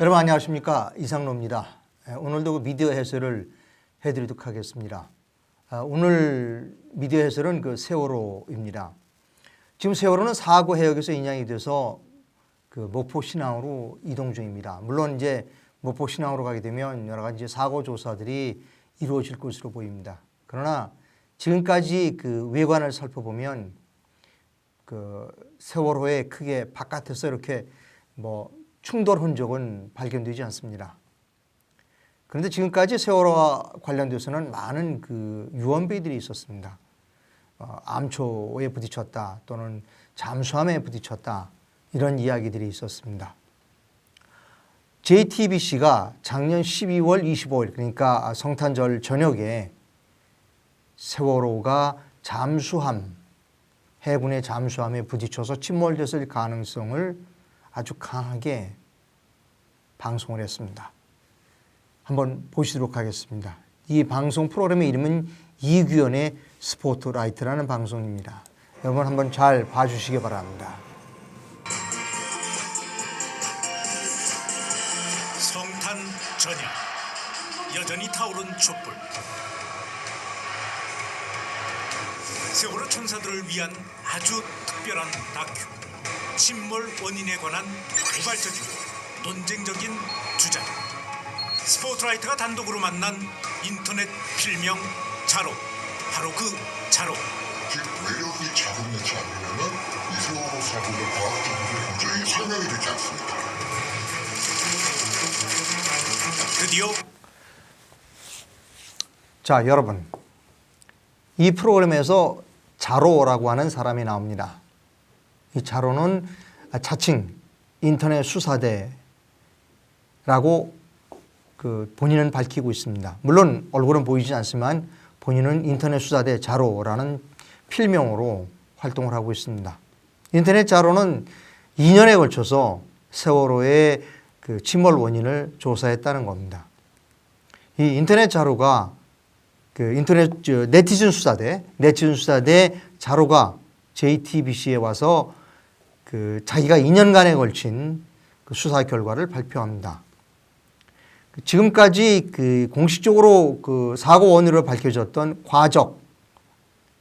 여러분 안녕하십니까, 이상로입니다. 오늘도 미디어 해설을 해드리도록 하겠습니다. 오늘 미디어 해설은 그 세월호입니다. 지금 세월호는 사고 해역에서 인양이 돼서 그 목포 신항으로 이동 중입니다. 물론 이제 목포 신항으로 가게 되면 여러 가지 사고 조사들이 이루어질 것으로 보입니다. 그러나 지금까지 그 외관을 살펴보면 그 세월호에 크게 바깥에서 이렇게 충돌 흔적은 발견되지 않습니다. 그런데 지금까지 세월호와 관련돼서는 많은 그 유언비들이 있었습니다. 암초에 부딪혔다 또는 잠수함에 부딪혔다 이런 이야기들이 있었습니다. JTBC가 작년 12월 25일 그러니까 성탄절 저녁에 세월호가 해군의 잠수함에 부딪혀서 침몰됐을 가능성을 아주 강하게 방송을 했습니다. 한번 보시도록 하겠습니다. 이 방송 프로그램의 이름은 이규현의 스포트라이트라는 방송입니다. 여러분 한번 잘 봐주시기 바랍니다. 성탄 저녁 여전히 타오른 촛불. 세월호 천사들을 위한 아주 특별한 다큐. 침몰 원인에 관한 포괄적이고 논쟁적인 주장. 스포트라이트가 단독으로 만난 인터넷 필명 자로. 바로 그 자로. 즉 외력이 작용하지 않으면 이 세월호 사고를 과학적으로 도저히 설명이 되지 않습니다. 드디어 자, 여러분, 이 프로그램에서 자로라고 하는 사람이 나옵니다. 이 자로는 자칭 인터넷 수사대라고 그 본인은 밝히고 있습니다. 물론 얼굴은 보이지 않지만 본인은 인터넷 수사대 자로라는 필명으로 활동을 하고 있습니다. 인터넷 자로는 2년에 걸쳐서 세월호의 그 침몰 원인을 조사했다는 겁니다. 이 인터넷 자로가 그 네티즌 수사대 자로가 JTBC에 와서 그 자기가 2년간에 걸친 그 수사 결과를 발표합니다. 지금까지 그 공식적으로 그 사고 원인으로 밝혀졌던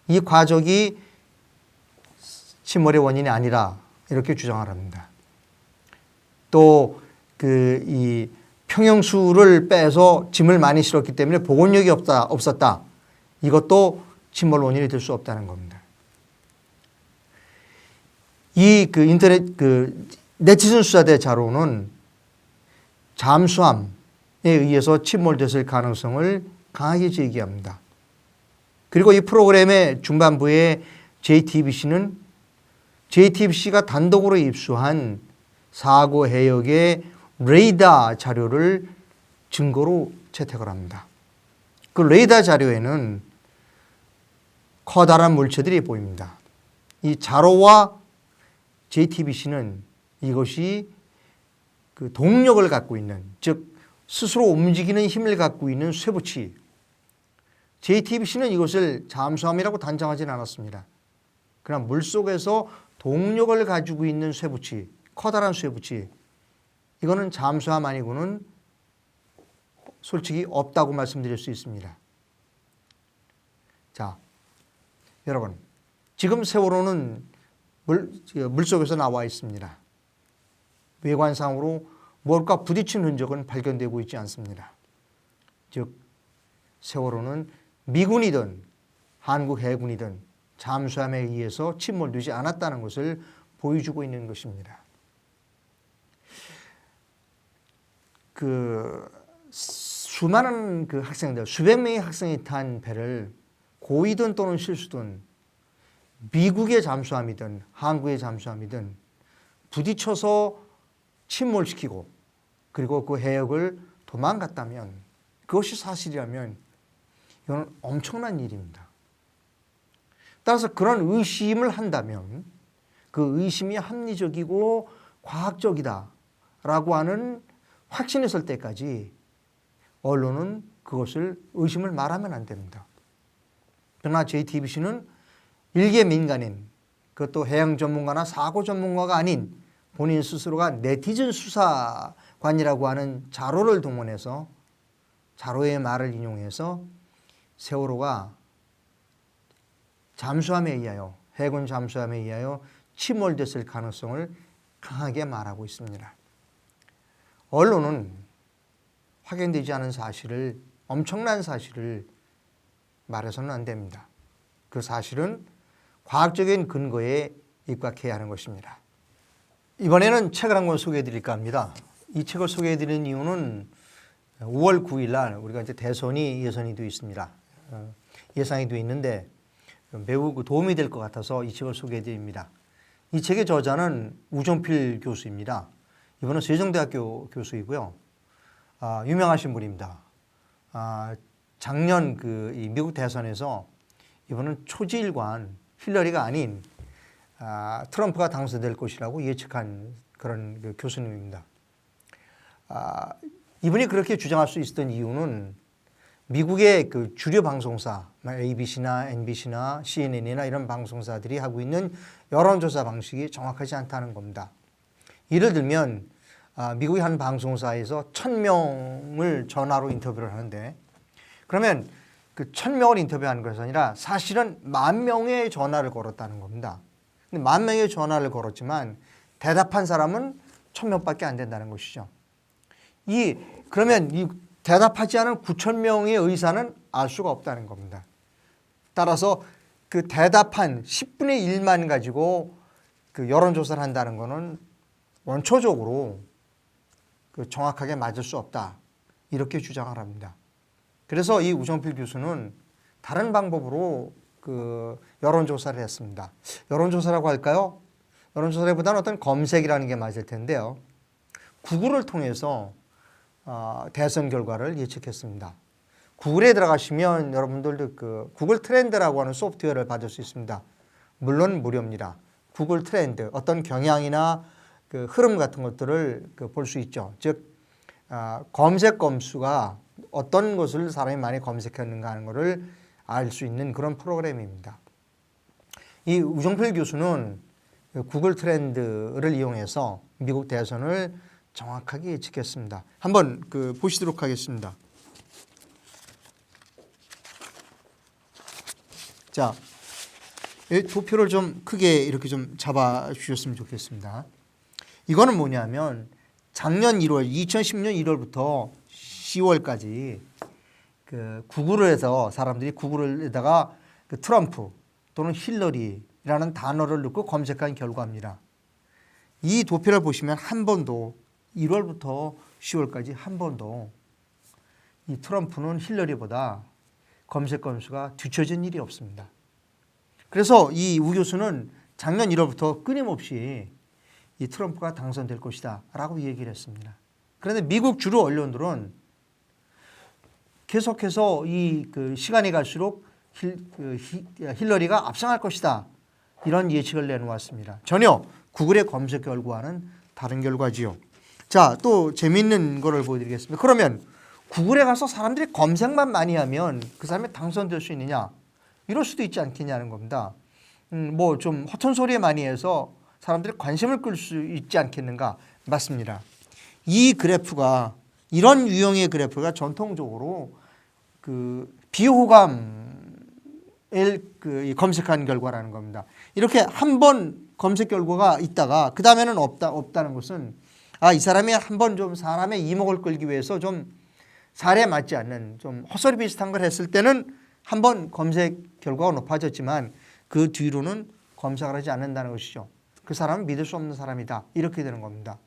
이 과적이 침몰의 원인이 아니라 이렇게 주장을 합니다. 또 그 이 평형수를 빼서 짐을 많이 실었기 때문에 복원력이 없었다. 이것도 침몰 원인이 될 수 없다는 겁니다. 이 그 인터넷 그 네티즌 수사대 자료는 잠수함에 의해서 침몰됐을 가능성을 강하게 제기합니다. 그리고 이 프로그램의 중반부에 JTBC가 단독으로 입수한 사고 해역의 레이더 자료를 증거로 채택을 합니다. 그 레이더 자료에는 커다란 물체들이 보입니다. 이 자로와 JTBC는 이것이 그 동력을 갖고 있는, 즉 스스로 움직이는 힘을 갖고 있는 쇠붙이. JTBC는 이것을 잠수함이라고 단정하지는 않았습니다. 그러나 물속에서 동력을 가지고 있는 쇠붙이, 커다란 쇠붙이, 이거는 잠수함 아니고는 솔직히 없다고 말씀드릴 수 있습니다. 자, 여러분, 지금 세월호는 물속에서 나와 있습니다. 외관상으로 뭘까 부딪힌 흔적은 발견되고 있지 않습니다. 즉 세월호는 미군이든 한국 해군이든 잠수함에 의해서 침몰되지 않았다는 것을 보여주고 있는 것입니다. 그 수많은 그 학생들, 수백 명의 학생이 탄 배를 고의든 또는 실수든 미국의 잠수함이든 한국의 잠수함이든 부딪혀서 침몰시키고 그리고 그 해역을 도망갔다면, 그것이 사실이라면 이건 엄청난 일입니다. 따라서 그런 의심을 한다면 그 의심이 합리적이고 과학적이다라고 하는 확신이 설 때까지 언론은 그것을 의심을 말하면 안 됩니다. 그러나 JTBC는 일개 민간인, 그것도 해양 전문가나 사고 전문가가 아닌 본인 스스로가 네티즌 수사관이라고 하는 자로를 동원해서 자로의 말을 인용해서 세월호가 잠수함에 의하여 해군 잠수함에 의하여 침몰됐을 가능성을 강하게 말하고 있습니다. 언론은 확인되지 않은 사실을 엄청난 사실을 말해서는 안 됩니다. 그 사실은 과학적인 근거에 입각해야 하는 것입니다. 이번에는 책을 한 권 소개해 드릴까 합니다. 이 책을 소개해 드리는 이유는 5월 9일 날 우리가 이제 대선이 예선이 되어 있습니다. 예상이 되어 있는데 매우 도움이 될 것 같아서 이 책을 소개해 드립니다. 이 책의 저자는 우정필 교수입니다. 이분은 세종대학교 교수이고요. 유명하신 분입니다. 작년 이 미국 대선에서 이분은 초지일관 힐러리가 아닌 트럼프가 당선될 것이라고 예측한 그런 교수님입니다. 이분이 그렇게 주장할 수 있었던 이유는 미국의 그 주류 방송사, ABC나 NBC나 CNN이나 이런 방송사들이 하고 있는 여론조사 방식이 정확하지 않다는 겁니다. 예를 들면 미국의 한 방송사에서 1000명을 전화로 인터뷰를 하는데 그러면 그 1000명을 인터뷰하는 것이 아니라 사실은 10,000명의 전화를 걸었다는 겁니다. 근데 10,000명의 전화를 걸었지만 대답한 사람은 1000명밖에 안 된다는 것이죠. 그러면 이 대답하지 않은 9,000명의 의사는 알 수가 없다는 겁니다. 따라서 그 대답한 10분의 1만 가지고 그 여론조사를 한다는 것은 원초적으로 그 정확하게 맞을 수 없다. 이렇게 주장을 합니다. 그래서 이 우정필 교수는 다른 방법으로 그 여론조사를 했습니다. 여론조사라고 할까요? 여론조사보다는 어떤 검색이라는 게 맞을 텐데요. 구글을 통해서 대선 결과를 예측했습니다. 구글에 들어가시면 여러분들도 그 구글 트렌드라고 하는 소프트웨어를 받을 수 있습니다. 물론 무료입니다. 구글 트렌드 어떤 경향이나 그 흐름 같은 것들을 볼 수 있죠. 즉 검색 검수가 어떤 것을 사람이 많이 검색했는가 하는 것을 알 수 있는 그런 프로그램입니다. 이 우정필 교수는 구글 트렌드를 이용해서 미국 대선을 정확하게 예측했습니다. 한번 보시도록 하겠습니다. 자, 이 도표를 좀 크게 이렇게 좀 잡아 주셨으면 좋겠습니다. 이거는 뭐냐면 작년 1월, 2010년 1월부터 10월까지 그 구글에서 사람들이 구글에다가 그 트럼프 또는 힐러리라는 단어를 넣고 검색한 결과입니다. 이 도표를 보시면 한 번도 1월부터 10월까지 한 번도 이 트럼프는 힐러리보다 검색 건수가 뒤처진 일이 없습니다. 그래서 이 우 교수는 작년 1월부터 끊임없이 이 트럼프가 당선될 것이다 라고 얘기를 했습니다. 그런데 미국 주류 언론들은 계속해서 그 시간이 갈수록 힐러리가 압승할 것이다 이런 예측을 내놓았습니다. 전혀 구글의 검색 결과와는 다른 결과지요. 자, 또 재미있는 거를 보여드리겠습니다. 그러면 구글에 가서 사람들이 검색만 많이 하면 그 사람이 당선될 수 있느냐? 이럴 수도 있지 않겠냐는 겁니다. 뭐 좀 허튼 소리 많이 해서 사람들이 관심을 끌 수 있지 않겠는가? 맞습니다. 이 그래프가 이런 유형의 그래프가 전통적으로 그 비호감을 검색한 결과라는 겁니다. 이렇게 한 번 검색 결과가 있다가 그 다음에는 없다는 것은 이 사람이 한 번 좀 사람의 이목을 끌기 위해서 좀 사례에 맞지 않는 좀 헛소리 비슷한 걸 했을 때는 한 번 검색 결과가 높아졌지만 그 뒤로는 검색을 하지 않는다는 것이죠. 그 사람은 믿을 수 없는 사람이다. 이렇게 되는 겁니다.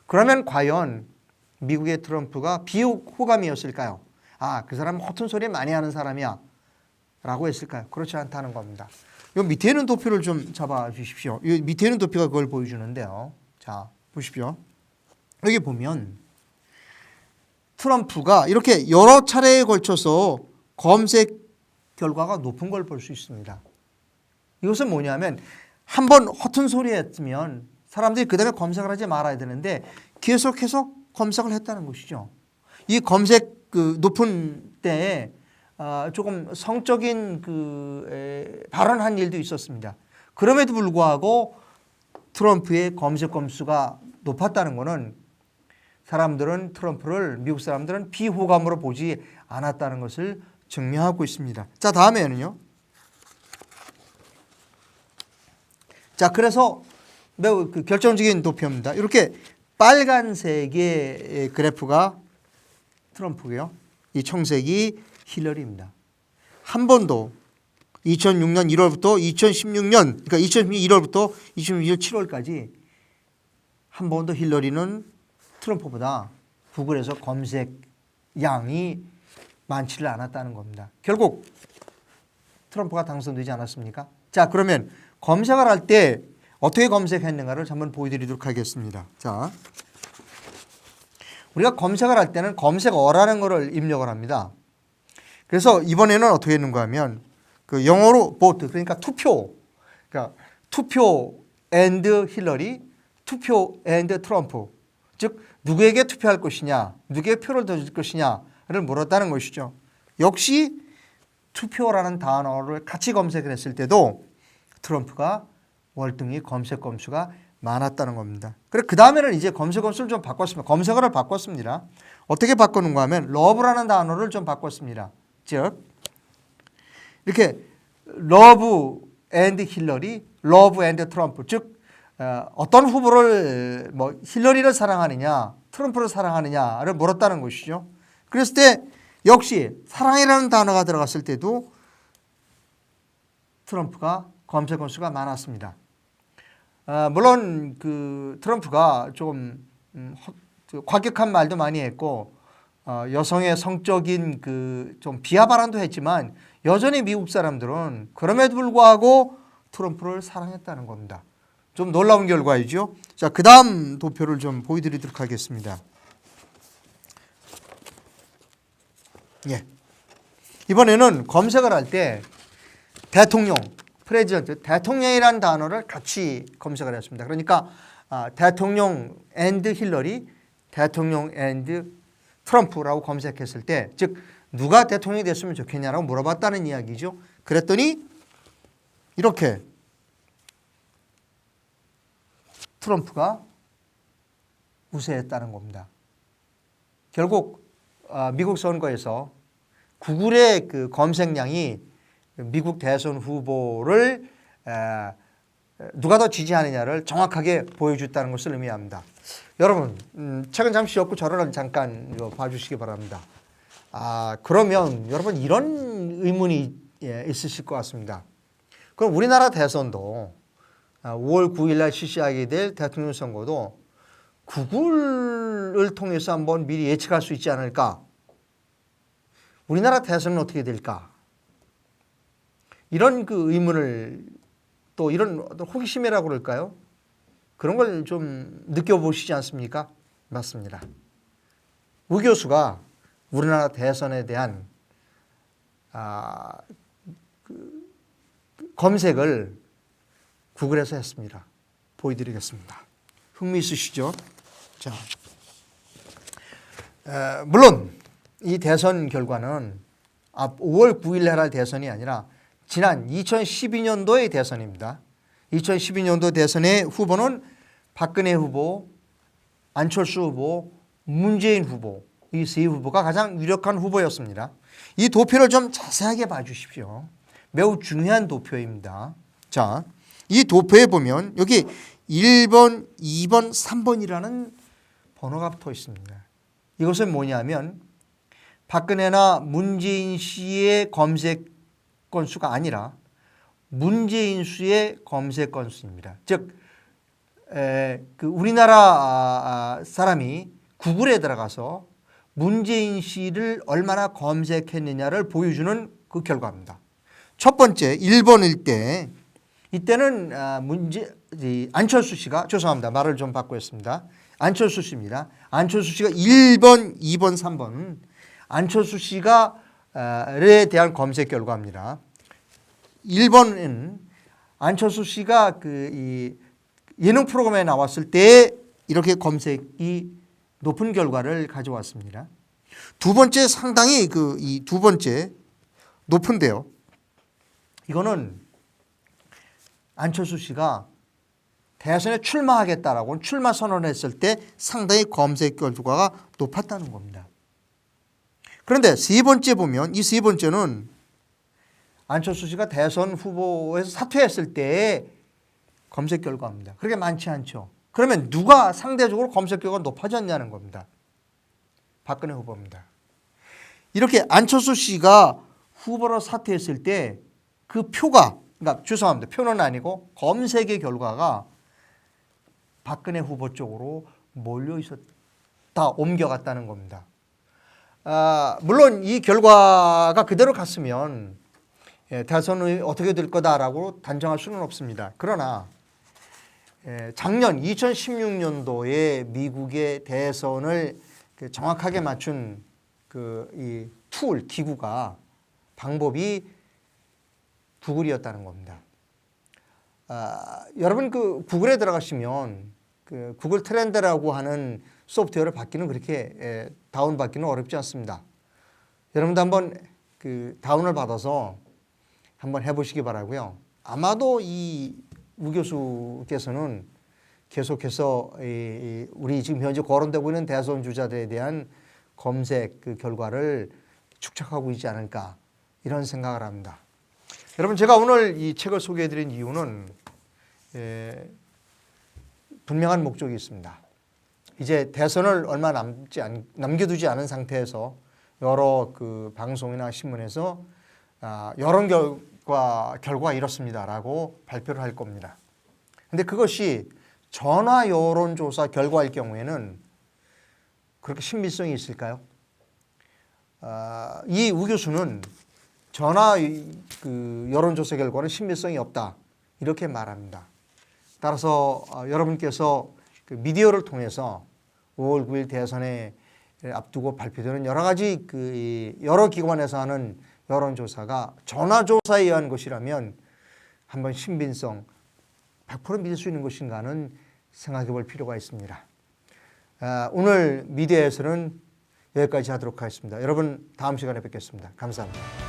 그러면 과연 미국의 트럼프가 비호감이었을까요? 그 사람은 허튼 소리 많이 하는 사람이야 라고 했을까요? 그렇지 않다는 겁니다. 이 밑에 있는 도표를 좀 잡아 주십시오. 이 밑에 있는 도표가 그걸 보여주는데요. 자, 보십시오. 여기 보면 트럼프가 이렇게 여러 차례에 걸쳐서 검색 결과가 높은 걸 볼 수 있습니다. 이것은 뭐냐면 한 번 허튼 소리 했으면 사람들이 그 다음에 검색을 하지 말아야 되는데 계속해서 검색을 했다는 것이죠. 이 검색 높은 때에 조금 성적인 발언한 일도 있었습니다. 그럼에도 불구하고 트럼프의 검색 건수가 높았다는 것은 사람들은 트럼프를 미국 사람들은 비호감으로 보지 않았다는 것을 증명하고 있습니다. 자, 다음에는요. 자, 그래서 매우 결정적인 도표입니다. 이렇게 빨간색의 그래프가 트럼프고요. 이 청색이 힐러리입니다. 한 번도 2006년 1월부터 2016년, 그러니까 2016년 1월부터 2016년 7월까지 한 번도 힐러리는 트럼프보다 구글에서 검색 양이 많지를 않았다는 겁니다. 결국 트럼프가 당선되지 않았습니까? 자, 그러면 검색을 할 때 어떻게 검색했는가를 한번 보여드리도록 하겠습니다. 자, 우리가 검색을 할 때는 검색어라는 것을 입력을 합니다. 그래서 이번에는 어떻게 했는가 하면 그 영어로 vote, 그러니까 투표, 그러니까 투표 and 힐러리, 투표 and 트럼프, 즉 누구에게 투표할 것이냐, 누구에게 표를 더 줄 것이냐를 물었다는 것이죠. 역시 투표라는 단어를 같이 검색을 했을 때도 트럼프가 월등히 검색 건수가 많았다는 겁니다. 그래 그 다음에는 이제 검색 건수를 좀 바꿨습니다. 검색어를 바꿨습니다. 어떻게 바꾸는가 하면 러브라는 단어를 좀 바꿨습니다. 즉 이렇게 러브 앤드 힐러리, 러브 앤드 트럼프, 즉 어떤 후보를 뭐 힐러리를 사랑하느냐, 트럼프를 사랑하느냐를 물었다는 것이죠. 그랬을 때 역시 사랑이라는 단어가 들어갔을 때도 트럼프가 검색 건수가 많았습니다. 물론 그 트럼프가 조금 과격한 말도 많이 했고 여성의 성적인 그 좀 비하 발언도 했지만 여전히 미국 사람들은 그럼에도 불구하고 트럼프를 사랑했다는 겁니다. 좀 놀라운 결과이죠. 자, 그 다음 도표를 좀 보여드리도록 하겠습니다. 예. 이번에는 검색을 할 때 대통령, 프레지던트, 대통령이라는 단어를 같이 검색을 했습니다. 그러니까 대통령 앤드 힐러리, 대통령 앤드 트럼프라고 검색했을 때, 즉 누가 대통령이 됐으면 좋겠냐라고 물어봤다는 이야기죠. 그랬더니 이렇게 트럼프가 우세했다는 겁니다. 결국 미국 선거에서 구글의 그 검색량이 미국 대선 후보를 누가 더 지지하느냐를 정확하게 보여줬다는 것을 의미합니다. 여러분 책은 잠시 엮고 저를 잠깐 봐주시기 바랍니다. 그러면 여러분 이런 의문이 있으실 것 같습니다. 그럼 우리나라 대선도 5월 9일 날 실시하게 될 대통령 선거도 구글을 통해서 한번 미리 예측할 수 있지 않을까? 우리나라 대선은 어떻게 될까? 이런 그 의문을 또 이런 호기심이라고 그럴까요? 그런 걸 좀 느껴보시지 않습니까? 맞습니다. 우 교수가 우리나라 대선에 대한 검색을 구글에서 했습니다. 보여드리겠습니다. 흥미 있으시죠? 자, 물론 이 대선 결과는 5월 9일 날 할 대선이 아니라 지난 2012년도의 대선입니다. 2012년도 대선의 후보는 박근혜 후보, 안철수 후보, 문재인 후보, 이 세 후보가 가장 유력한 후보였습니다. 이 도표를 좀 자세하게 봐주십시오. 매우 중요한 도표입니다. 자, 이 도표에 보면 여기 1번, 2번, 3번이라는 번호가 붙어 있습니다. 이것은 뭐냐면 박근혜나 문재인 씨의 검색 건수가 아니라 문재인 씨의 검색 건수입니다. 즉, 그 우리나라 사람이 구글에 들어가서 문재인 씨를 얼마나 검색했느냐를 보여주는 그 결과입니다. 첫 번째 1번일 때 이때는 안철수 씨가 죄송합니다. 말을 좀 바꾸었습니다. 안철수 씨입니다. 안철수 씨가 1번, 2번, 3번 안철수 씨가에 대한 검색 결과입니다. 1번은 안철수 씨가 이 예능 프로그램에 나왔을 때 이렇게 검색이 높은 결과를 가져왔습니다. 두 번째 상당히 이 두 번째 높은데요. 이거는 안철수 씨가 대선에 출마하겠다라고 출마 선언을 했을 때 상당히 검색 결과가 높았다는 겁니다. 그런데 세 번째 보면 이 세 번째는 안철수 씨가 대선 후보에서 사퇴했을 때의 검색 결과입니다. 그렇게 많지 않죠. 그러면 누가 상대적으로 검색 결과가 높아졌냐는 겁니다. 박근혜 후보입니다. 이렇게 안철수 씨가 후보로 사퇴했을 때 그 표가, 그러니까 죄송합니다. 표는 아니고 검색의 결과가 박근혜 후보 쪽으로 몰려 있었다, 옮겨갔다는 겁니다. 물론 이 결과가 그대로 갔으면 대선이 어떻게 될 거다라고 단정할 수는 없습니다. 그러나 작년 2016년도에 미국의 대선을 정확하게 맞춘 이 툴, 기구가, 방법이 구글이었다는 겁니다. 여러분 그 구글에 들어가시면 그 구글 트렌드라고 하는 소프트웨어를 받기는 그렇게 다운받기는 어렵지 않습니다. 여러분도 한번 그 다운을 받아서 한번 해보시기 바라고요. 아마도 이 우 교수께서는 계속해서 우리 지금 현재 거론되고 있는 대선 주자들에 대한 검색 그 결과를 축적하고 있지 않을까 이런 생각을 합니다. 여러분 제가 오늘 이 책을 소개해드린 이유는 분명한 목적이 있습니다. 이제 대선을 얼마 남겨두지 않은 상태에서 여러 그 방송이나 신문에서 여론 결과 이렇습니다라고 발표를 할 겁니다. 근데 그것이 전화 여론조사 결과일 경우에는 그렇게 신빙성이 있을까요? 이 우 교수는 전화 그 여론조사 결과는 신빙성이 없다 이렇게 말합니다. 따라서 여러분께서 그 미디어를 통해서 5월 9일 대선에 앞두고 발표되는 여러 가지 그 여러 기관에서 하는 여론조사가 전화조사에 의한 것이라면 한번 신빙성 100% 믿을 수 있는 것인가는 생각해 볼 필요가 있습니다. 오늘 미디어에서는 여기까지 하도록 하겠습니다. 여러분 다음 시간에 뵙겠습니다. 감사합니다.